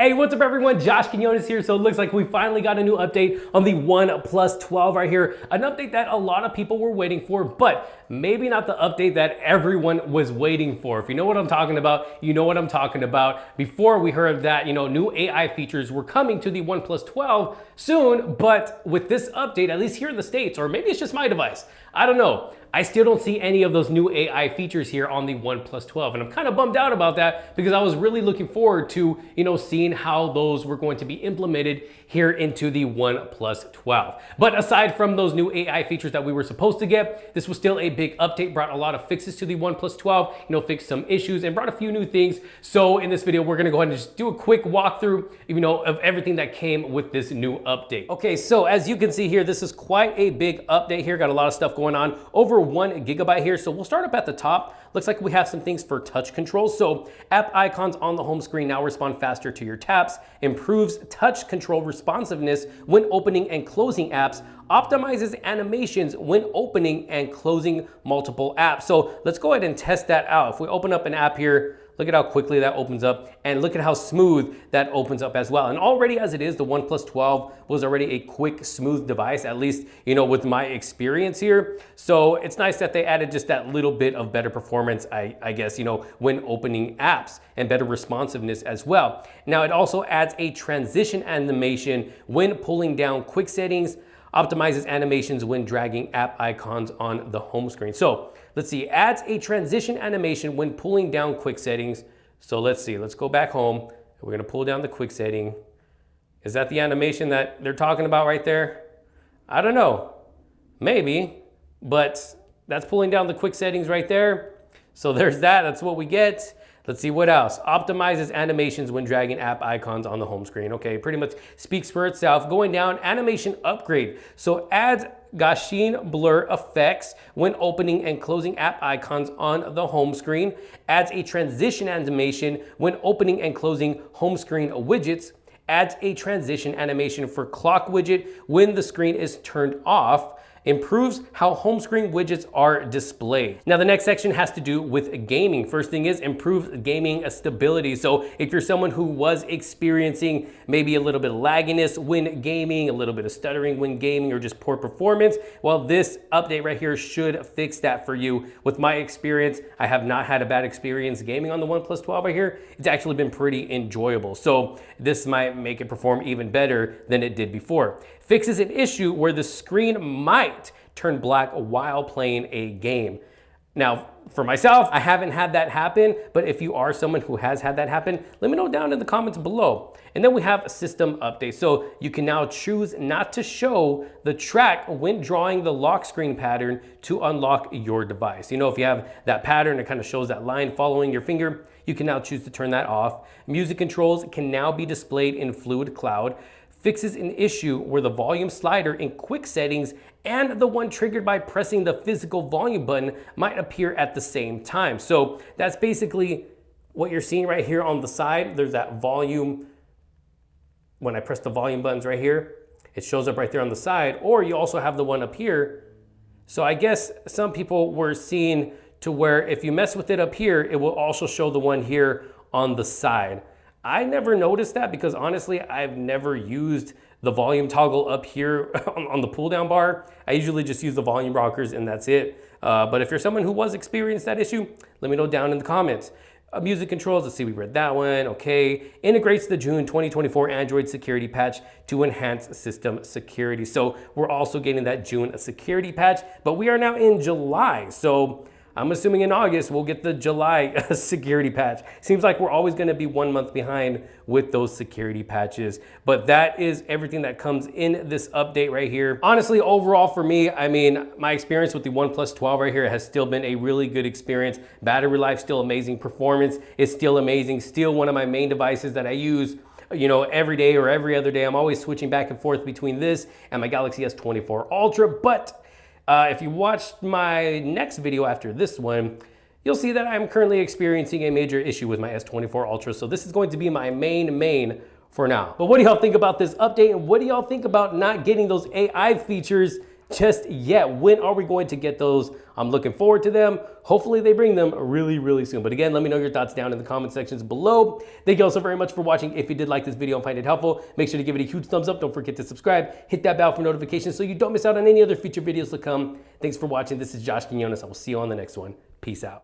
Hey, what's up everyone? Josh Quinones here. So it looks like we finally got a new update on the OnePlus 12 right here. An update that a lot of people were waiting for, but maybe not the update that everyone was waiting for. If you know what I'm talking about, you know what I'm talking about. Before we heard that, new AI features were coming to the OnePlus 12 soon, but with this update, at least here in the States, or maybe it's just my device, I don't know. I still don't see any of those new AI features here on the OnePlus 12. And I'm kind of bummed out about that because I was really looking forward to, seeing how those were going to be implemented here into the OnePlus 12. But aside from those new AI features that we were supposed to get, this was still a big update, brought a lot of fixes to the OnePlus 12, fixed some issues and brought a few new things. So in this video, we're gonna go ahead and just do a quick walkthrough, of everything that came with this new update. Okay, so as you can see here, this is quite a big update here. Got a lot of stuff going on, over 1 gigabyte here. So we'll start up at the top. Looks like we have some things for touch control. So app icons on the home screen now respond faster to your taps, improves touch control responsiveness when opening and closing apps, optimizes animations when opening and closing multiple apps. So let's go ahead and test that out. If we open up an app here, look at how quickly that opens up and look at how smooth that opens up as well. And already as it is, the OnePlus 12 was already a quick, smooth device, at least, with my experience here. So it's nice that they added just that little bit of better performance, I guess, when opening apps and better responsiveness as well. Now it also adds a transition animation when pulling down quick settings, optimizes animations when dragging app icons on the home screen. So let's see, adds a transition animation when pulling down quick settings. So let's see, let's go back home. We're gonna pull down the quick setting. Is that the animation that they're talking about right there? I don't know, maybe, but that's pulling down the quick settings right there. So there's that, that's what we get. Let's see what else. Optimizes animations when dragging app icons on the home screen. Okay, pretty much speaks for itself. Going down, animation upgrade. So adds Gaussian blur effects when opening and closing app icons on the home screen. Adds a transition animation when opening and closing home screen widgets. Adds a transition animation for clock widget when the screen is turned off. Improves how home screen widgets are displayed. Now the next section has to do with gaming. First thing is improves gaming stability. So if you're someone who was experiencing maybe a little bit of lagginess when gaming, a little bit of stuttering when gaming, or just poor performance, well, this update right here should fix that for you. With my experience, I have not had a bad experience gaming on the OnePlus 12 right here. It's actually been pretty enjoyable. So this might make it perform even better than it did before. Fixes an issue where the screen might turn black while playing a game. Now, for myself, I haven't had that happen, but if you are someone who has had that happen, let me know down in the comments below. And then we have a system update. So you can now choose not to show the track when drawing the lock screen pattern to unlock your device. If you have that pattern, it kind of shows that line following your finger, you can now choose to turn that off. Music controls can now be displayed in Fluid Cloud. Fixes an issue where the volume slider in quick settings and the one triggered by pressing the physical volume button might appear at the same time. So that's basically what you're seeing right here on the side. There's that volume. When I press the volume buttons right here, it shows up right there on the side, or you also have the one up here. So I guess some people were seeing to where if you mess with it up here, it will also show the one here on the side. I never noticed that because honestly, I've never used the volume toggle up here on the pull down bar. I usually just use the volume rockers and that's it. But if you're someone who was experienced that issue, let me know down in the comments. Music controls, let's see, we read that one, okay. Integrates the June 2024 Android security patch to enhance system security. So we're also getting that June security patch, but we are now in July. So I'm assuming in August, we'll get the July security patch. Seems like we're always gonna be 1 month behind with those security patches. But that is everything that comes in this update right here. Honestly, overall for me, my experience with the OnePlus 12 right here has still been a really good experience. Battery life, still amazing. Performance is still amazing. Still one of my main devices that I use every day or every other day. I'm always switching back and forth between this and my Galaxy S24 Ultra. But if you watched my next video after this one, you'll see that I'm currently experiencing a major issue with my S24 Ultra. So this is going to be my main for now. But what do y'all think about this update? And what do y'all think about not getting those AI features just yet. When are we going to get those? I'm looking forward to them. Hopefully they bring them really, really soon. But again, let me know your thoughts down in the comment sections below. Thank you all so very much for watching. If you did like this video and find it helpful, make sure to give it a huge thumbs up. Don't forget to subscribe. Hit that bell for notifications so you don't miss out on any other future videos to come. Thanks for watching. This is Josh Quinones. I will see you on the next one. Peace out.